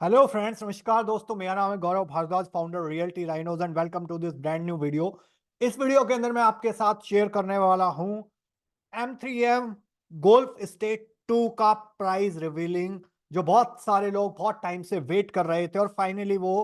Hello friends, नमस्कार दोस्तों। मेरा नाम है Gaurav Bhardwaj, founder realty rhinos and welcome to this brand new video. इस वीडियो के अंदर मैं आपके साथ शेयर करने वाला हूं M3M गोल्फ स्टेट 2 का प्राइस रिवीलिंग, जो बहुत सारे लोग बहुत टाइम से वेट कर रहे थे और फाइनली वो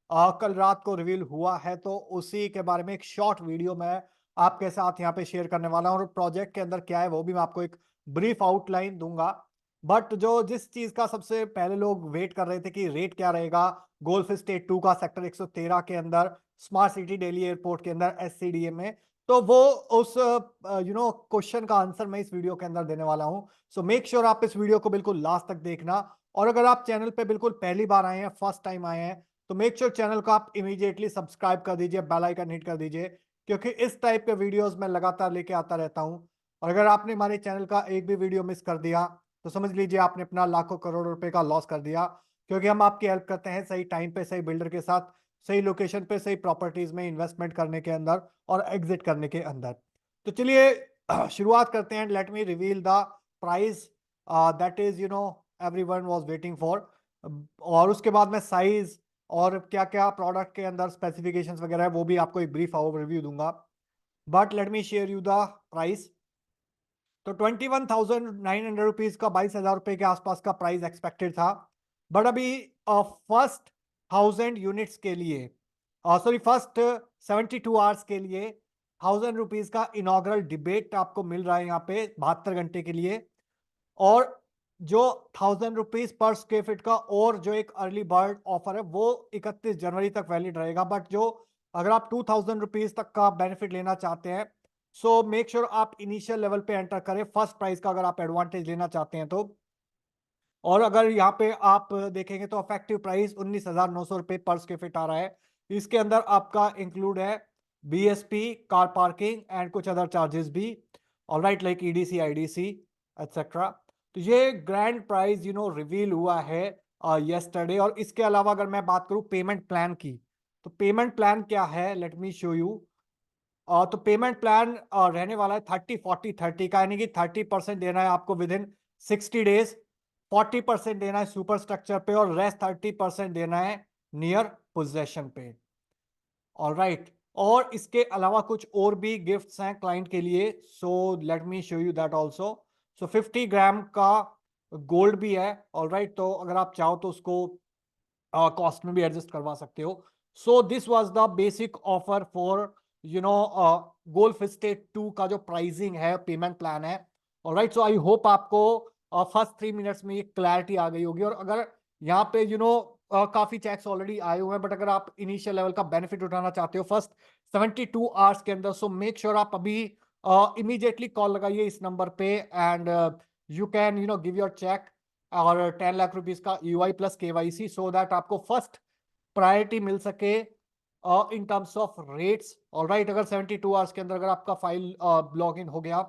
कल रात को रिवील हुआ है। तो उसी के बारे में एक शॉर्ट वीडियो मैं आपके साथ यहाँ पे शेयर करने वाला हूँ और प्रोजेक्ट के अंदर क्या है वो भी मैं आपको एक ब्रीफ आउटलाइन दूंगा। बट जो जिस चीज का सबसे पहले लोग वेट कर रहे थे कि रेट क्या रहेगा गोल्फ स्टेट 2 का सेक्टर 113 के अंदर स्मार्ट सिटी दिल्ली एयरपोर्ट के अंदर SCDA में, तो वो उस क्वेश्चन का आंसर मैं इस वीडियो के अंदर देने वाला हूं। सो मेक श्योर आप इस वीडियो को बिल्कुल लास्ट तक देखना। और अगर आप चैनल पे बिल्कुल पहली बार आए हैं, फर्स्ट टाइम आए हैं, तो मेक श्योर चैनल को आप इमीडिएटली सब्सक्राइब कर दीजिए, बेल आइकन हिट कर दीजिए, क्योंकि इस टाइप के वीडियोस मैं लगातार लेके आता रहता हूं। और अगर आपने हमारे चैनल का एक भी वीडियो मिस कर दिया तो समझ लीजिए आपने अपना लाखों करोड़ों रुपए का लॉस कर दिया, क्योंकि हम आपकी हेल्प करते हैं सही टाइम पे सही बिल्डर के साथ सही लोकेशन पे सही प्रॉपर्टीज में इन्वेस्टमेंट करने के अंदर और एग्जिट करने के अंदर। तो चलिए शुरुआत करते हैं। Let me reveal the price that is everyone was waiting for. और उसके बाद मैं साइज और क्या क्या प्रोडक्ट के अंदर स्पेसिफिकेशंस वगैरह है वो भी आपको एक ब्रीफ ओवरव्यू दूंगा। But let me share you the price. तो 21,900 रुपीज का, 22,000 रुपए के आसपास का प्राइस एक्सपेक्टेड था। बट अभी फर्स्ट 1,000 यूनिट्स के लिए, सॉरी फर्स्ट 72 आवर्स के लिए 1,000 रुपीज का इनॉग्रल डिबेट आपको मिल रहा है यहाँ पे 72 घंटे के लिए। और जो 1,000 रुपीज पर स्क्वेयर फीट का और जो एक अर्ली बर्ड ऑफर है वो 31 जनवरी तक वैलिड रहेगा। बट जो अगर आप 2,000 रुपीज तक का बेनिफिट लेना चाहते हैं, सो मेक श्योर आप इनिशियल लेवल पे एंटर करें फर्स्ट प्राइस का, अगर आप एडवांटेज लेना चाहते हैं तो। और अगर यहाँ पे आप देखेंगे तो इफेक्टिव प्राइस 19,900 रुपये पर स्क्वेयर फीट आ रहा है। इसके अंदर आपका इंक्लूड है BSP, कार पार्किंग एंड कुछ अदर चार्जेस भी, alright, like EDC, IDC etcetera. तो ये ग्रैंड प्राइस रिवील हुआ है यस्टरडे। और इसके अलावा अगर मैं बात करूं पेमेंट प्लान की, तो पेमेंट प्लान क्या है, लेट मी शो यू। तो पेमेंट प्लान रहने वाला है 30-40-30 का, यानी कि 30% देना है आपको विद इन 60 डेज, 40% देना है सुपर स्ट्रक्चर पे और रेस्ट 30% देना है नियर पोजेशन पे। ऑलराइट, और इसके अलावा कुछ और भी गिफ्ट्स हैं क्लाइंट के लिए। So let me show you that also. So 50 gram का गोल्ड भी है। ऑलराइट, तो अगर आप चाहो तो उसको कॉस्ट में भी एडजस्ट करवा सकते हो। So this was the basic offer for golf state 2 का जो प्राइसिंग है, पेमेंट प्लान है। ऑलराइट, सो आई होप आपको फर्स्ट 3 मिनट्स में ये क्लैरिटी आ गई होगी। और अगर यहाँ पे काफी चेक्स ऑलरेडी आए हुए हैं, बट अगर आप इनिशियल लेवल का बेनिफिट उठाना चाहते हो फर्स्ट 72 आवर्स के अंदर, सो मेक श्योर आप अभी इमीडिएटली कॉल लगाइए इस नंबर पे and you can give your cheque और 10 लाख रुपीज का EOI plus KYC, so that आपको फर्स्ट प्रायोरिटी मिल सके in terms of rates. Alright, अगर 72 आवर्स के अंदर अगर आपका फाइल लॉग इन हो गया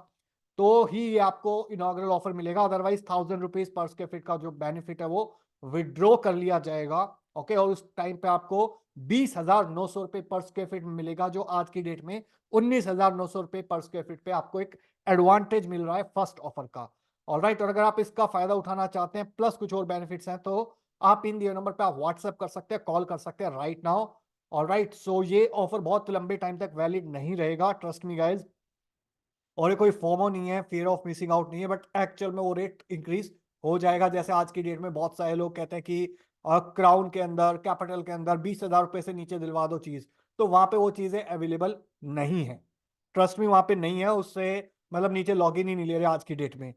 तो ही ये आपको इनॉग्रल ऑफर मिलेगा। Otherwise 1,000 rupees per square feet का जो बेनिफिट है वो विड्रॉ कर लिया जाएगा। ओके, और उस टाइम पे आपको 20,900 रुपये पर स्क्वायर फीट मिलेगा, जो आज की डेट में 19,900 रुपये पर स्क्वायर फीट पे आपको एक एडवांटेज मिल रहा है फर्स्ट ऑफर का। ऑलराइट, और अगर आप इसका फायदा उठाना चाहते हैं प्लस कुछ और बेनिफिट्स हैं, तो आप इन दिए नंबर पे आप व्हाट्सएप कर सकते हैं, कॉल कर सकते हैं राइट नाउ। ऑलराइट, सो ये ऑफर बहुत लंबे टाइम तक वैलिड नहीं रहेगा, ट्रस्ट मी गाइज। और ये कोई फोमो नहीं है, फियर ऑफ मिसिंग आउट नहीं है, बट एक्चुअल में वो रेट इंक्रीज हो जाएगा। जैसे आज की डेट में बहुत सारे लोग कहते हैं कि क्राउन के अंदर, कैपिटल के अंदर 20,000 रुपए से नीचे दिलवा दो चीज, तो वहां पे वो चीजें अवेलेबल नहीं है। ट्रस्ट मी, वहां पे नहीं है, उससे मतलब नीचे लॉग इन ही नहीं ले रहे आज की डेट में।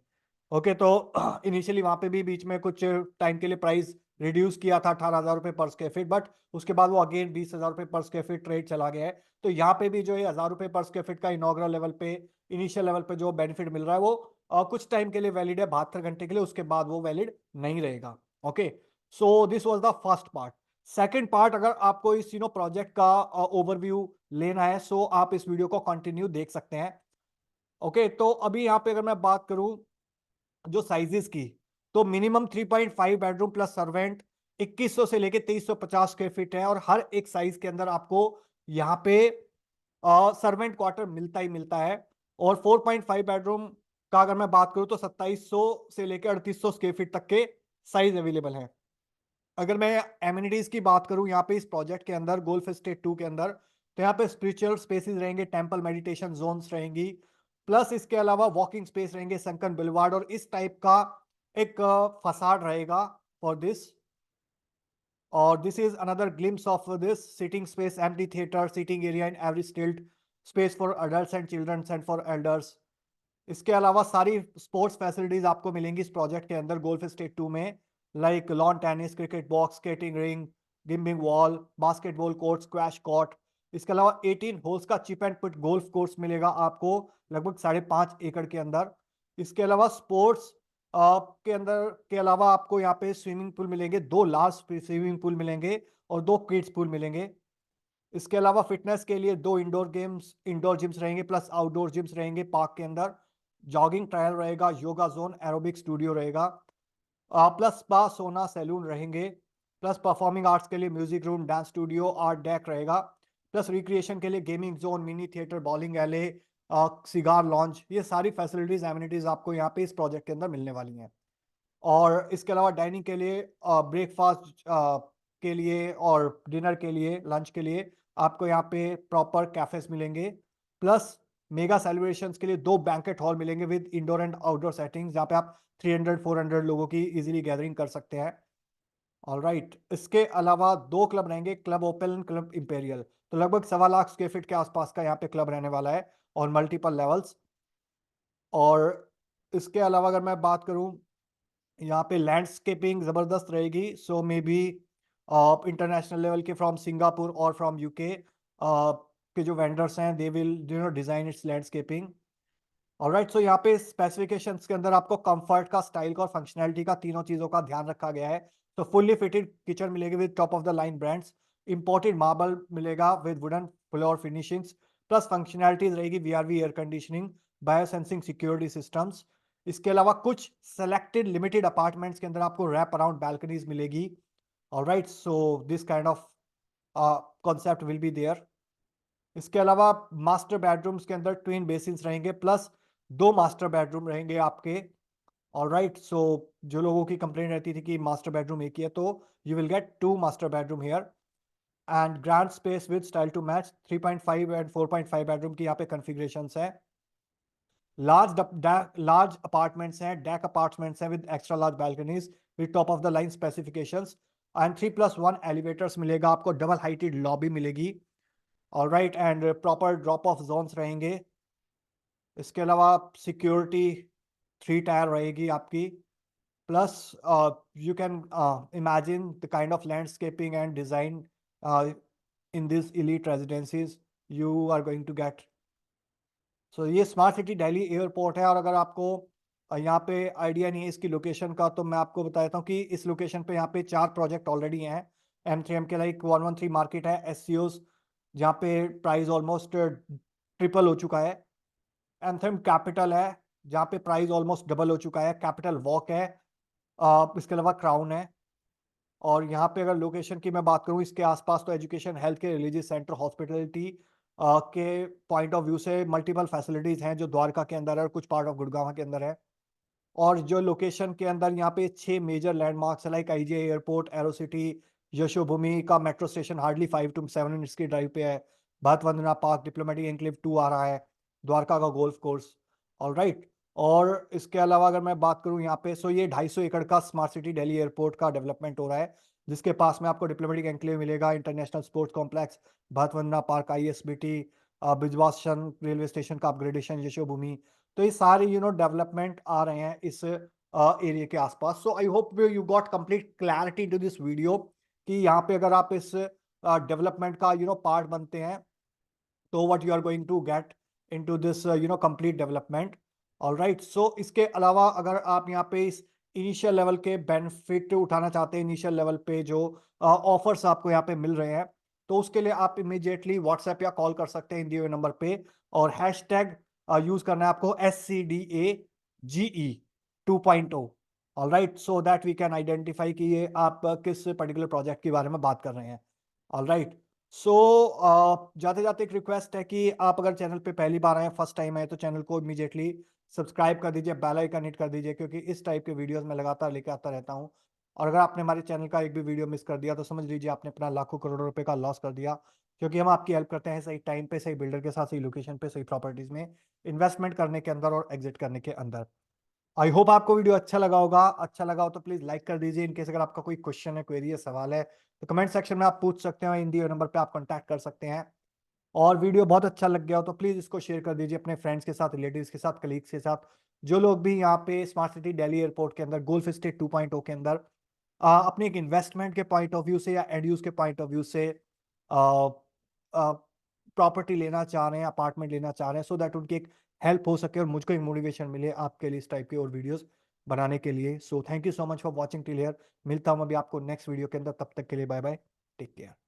ओके, तो इनिशियली वहां पे भी बीच में कुछ टाइम के लिए प्राइस रिड्यूस किया था 18,000 रुपये पर स्क्वायर फीट, बट उसके बाद वो अगेन 20,000 रुपये पर स्क्वायर फीट ट्रेड चला गया है। तो यहाँ पे भी जो है 1,000 रुपये पर स्क्वायर फीट का इनॉग्रल लेवल पे, इनिशियल लेवल पे जो बेनिफिट मिल रहा है वो कुछ टाइम के लिए वैलिड है, 72 घंटे के लिए, उसके बाद वो वैलिड नहीं रहेगा। Okay, so this was the first part. Second part, अगर आपको इस प्रोजेक्ट का ओवरव्यू लेना है, सो आप इस वीडियो को कंटिन्यू देख सकते हैं। ओके, तो अभी यहाँ पे अगर मैं बात करूं जो साइजेस की, तो मिनिमम 3.5 बेडरूम प्लस सर्वेंट 2100 से लेके 2350 स्क्वायर फीट है। और हर एक साइज के अंदर आपको यहाँ पे सर्वेंट क्वार्टर मिलता ही मिलता है। और 4.5 बेडरूम का अगर मैं बात करूं तो 2700 से लेकर 3800 स्क्वायर फीट तक के साइज अवेलेबल है। अगर मैं एमिनिटीज की बात करूं यहाँ पे इस प्रोजेक्ट के अंदर गोल्फ एस्टेट 2 के अंदर, तो यहाँ पे स्पिरिचुअल स्पेसेस रहेंगे, टेंपल मेडिटेशन जोन्स रहेंगी, प्लस इसके अलावा वॉकिंग स्पेस रहेंगे, संकन बुलवार्ड और इस टाइप का एक फसाड रहेगा फॉर दिस। और this is another glimpse of this sitting space, empty theatre, seating area in every stilt, space for adults and childrens and for elders. इसके अलावा सारी स्पोर्ट्स फैसिलिटीज आपको मिलेंगी इस प्रोजेक्ट के अंदर गोल्फ स्टेट 2 में, like lawn tennis, cricket box, skating rink, climbing wall, basketball court, squash court. इसके अलावा 18 होल्स का chip and putt golf course मिलेगा आपको लगभग 5.5 एकड़ के अंदर। इसके अलावा स्पोर्ट्स के अंदर के अलावा आपको यहाँ पे स्विमिंग पूल मिलेंगे, 2 लार्ज स्विमिंग पूल मिलेंगे और 2 किड्स पूल मिलेंगे। इसके अलावा फिटनेस के लिए 2 इंडोर जिम्स रहेंगे प्लस आउटडोर जिम्स रहेंगे पार्क के अंदर। जॉगिंग ट्रायल रहेगा, योगा जोन, एरोबिक स्टूडियो रहेगा, प्लस स्पा, सोना, सैलून रहेंगे, प्लस परफॉर्मिंग आर्ट्स के लिए music room, dance studio, art deck रहेगा, प्लस रिक्रिएशन के लिए gaming zone, mini theatre, bowling एले, सिगार लॉन्च। ये सारी फैसिलिटीज एमिनिटीज आपको यहाँ पे इस प्रोजेक्ट के अंदर मिलने वाली हैं। और इसके अलावा डाइनिंग के लिए, ब्रेकफास्ट के लिए और डिनर के लिए, लंच के लिए आपको यहाँ पे प्रॉपर कैफेस मिलेंगे, प्लस मेगा सेलिब्रेशंस के लिए 2 बैंकेट हॉल मिलेंगे with indoor and outdoor settings, जहाँ पे आप 300-400 लोगों की इजीली गैदरिंग कर सकते हैं। ऑलराइट, इसके अलावा 2 क्लब रहेंगे, क्लब ओपन, क्लब इंपेरियल। तो लगभग 1.25 लाख स्क्वायर फीट के आसपास का यहाँ पे क्लब रहने वाला है और मल्टीपल लेवल्स। और इसके अलावा अगर मैं बात करूँ, यहाँ पे लैंडस्केपिंग ज़बरदस्त रहेगी, so maybe international level के फ्रॉम सिंगापुर और फ्रॉम यूके के जो वेंडर्स हैं, they will design its landscaping. Alright, so यहाँ पे स्पेसिफिकेशंस के अंदर आपको कंफर्ट का, स्टाइल का और फंक्शनैलिटी का, तीनों चीज़ों का ध्यान रखा गया है। तो फुल्ली फिटेड किचन मिलेगी with top of the line brands, imported marble मिलेगा with wooden floor finishings, plus functionalities रहेगी VRV air conditioning, biosensing security systems. इसके अलावा कुछ सेलेक्टेड लिमिटेड अपार्टमेंट्स के अंदर आपको रैप अराउंड बैल्कनीज मिलेगी। Alright, so this kind of concept will be there. इसके अलावा मास्टर बेडरूम्स के अंदर ट्विन बेसिन्स रहेंगे, प्लस 2 मास्टर बेडरूम रहेंगे आपके। ऑलराइट, सो जो लोगों की कंप्लेंट रहती थी कि मास्टर बेडरूम एक ही है, तो you will get 2 master bedroom here and grand space with style to match. 3.5 and 4.5 bedroom की यहाँ पे कॉन्फ़िगरेशंस है। लार्ज अपार्टमेंट्स हैं, डेक अपार्टमेंट्स हैं with extra large balconies with top of the line specifications and 3+1 elevators मिलेगा आपको, double heighted lobby मिलेगी। Alright, and proper drop off zones रहेंगे। इसके अलावा सिक्योरिटी 3 टायर रहेगी आपकी, plus you can imagine the kind of landscaping and design in these elite residencies you are going to get. So ये smart city Delhi airport है। और अगर आपको यहाँ पे आइडिया नहीं है इसकी लोकेशन का, तो मैं आपको बता देता हूँ कि इस लोकेशन पे यहाँ पे 4 प्रोजेक्ट ऑलरेडी हैं। M3M के लाइक 113 मार्केट है, SCOs जहाँ पे प्राइस ऑलमोस्ट ट्रिपल हो चुका है। एंथम कैपिटल है जहाँ पे प्राइस ऑलमोस्ट डबल हो चुका है। कैपिटल वॉक है, इसके अलावा क्राउन है। और यहाँ पे अगर लोकेशन की मैं बात करूँ, इसके आसपास तो एजुकेशन, हेल्थ के, रिलीजियस सेंटर, हॉस्पिटलिटी के पॉइंट ऑफ व्यू से मल्टीपल फैसिलिटीज हैं जो द्वारका के अंदर है और कुछ पार्ट ऑफ गुड़गांव के अंदर है। और जो लोकेशन के अंदर यहाँ पे 6 मेजर लैंडमार्क्स है, like IGI airport, aero city, Yashobhoomi का metro station hardly 5 to 7 minutes की ड्राइव पे है, Bharat Vandana park, diplomatic enclave 2 आ रहा है, द्वारका का गोल्फ कोर्स। ऑलराइट, और इसके अलावा अगर मैं बात करूँ यहाँ पे, सो ये 250 एकड़ का स्मार्ट सिटी दिल्ली एयरपोर्ट का डेवलपमेंट हो रहा है, जिसके पास में आपको डिप्लोमेटिक एनक्लेव मिलेगा, international sports complex, Bharat Vandana park, ISBT, Bijwasan railway station का अपग्रेडेशन, यशोभूमि। तो ये सारे डेवलपमेंट आ रहे हैं इस एरिया के आसपास। So I hope you got complete clarity into this video कि यहाँ पे अगर आप इस डेवलपमेंट का पार्ट बनते हैं, तो what you are going to get into this complete development. Alright, so इसके अलावा अगर आप यहाँ पे इस इनिशियल लेवल के बेनिफिट उठाना चाहते हैं, इनिशियल लेवल पे जो ऑफर्स आपको यहाँ पे मिल रहे हैं, तो उसके लिए आप इमीडिएटली व्हाट्सएप या कॉल कर सकते हैं दिए हुए नंबर पे, और हैशटैग यूज करना है आपको SCDAGE 2.0। Alright, so that we can identify कि ये आप किस पर्टिकुलर प्रोजेक्ट के बारे में बात कर रहे हैं। ऑलराइट, सो जाते जाते एक रिक्वेस्ट है कि आप अगर चैनल पे पहली बार आए, फर्स्ट टाइम आए, तो चैनल को इमीडिएटली सब्सक्राइब कर दीजिए, बेल आइकन हिट कर दीजिए, क्योंकि इस टाइप के वीडियोस मैं लगातार लेके आता रहता हूँ। और अगर आपने हमारे चैनल का एक भी वीडियो मिस कर दिया तो समझ लीजिए आपने अपना लाखों करोड़ों रुपए का लॉस कर दिया, क्योंकि हम आपकी हेल्प करते हैं सही टाइम पे, सही बिल्डर के साथ, सही लोकेशन पे, सही प्रॉपर्टीज में इन्वेस्टमेंट करने के अंदर और एग्जिट करने के अंदर। आई होप आपको वीडियो अच्छा लगा होगा। अच्छा लगा हो तो प्लीज लाइक कर दीजिए। इनकेस अगर आपका कोई क्वेश्चन है, क्वेरी है, सवाल है तो कमेंट सेक्शन में आप पूछ सकते हैं, इन दिए नंबर पे आप कॉन्टैक्ट कर सकते हैं। और वीडियो बहुत अच्छा लग गया हो तो प्लीज इसको शेयर कर दीजिए अपने फ्रेंड्स के साथ, रिलेटिव्स के साथ, कलीग्स के साथ, जो लोग भी यहाँ पे स्मार्ट सिटी दिल्ली एयरपोर्ट के अंदर गोल्फ स्टेट 2.0 के अंदर अपने एक इन्वेस्टमेंट के पॉइंट ऑफ व्यू से या एड यूज के पॉइंट ऑफ व्यू से प्रॉपर्टी लेना चाह रहे हैं, अपार्टमेंट लेना चाह रहे हैं, सो दैट उनकी एक हेल्प हो सके और मुझको एक मोटिवेशन मिले आपके लिए इस टाइप की और वीडियोस बनाने के लिए। So thank you so much for watching till here. मिलता हूं अभी आपको नेक्स्ट वीडियो के अंदर, तब तक के लिए बाय बाय, टेक केयर।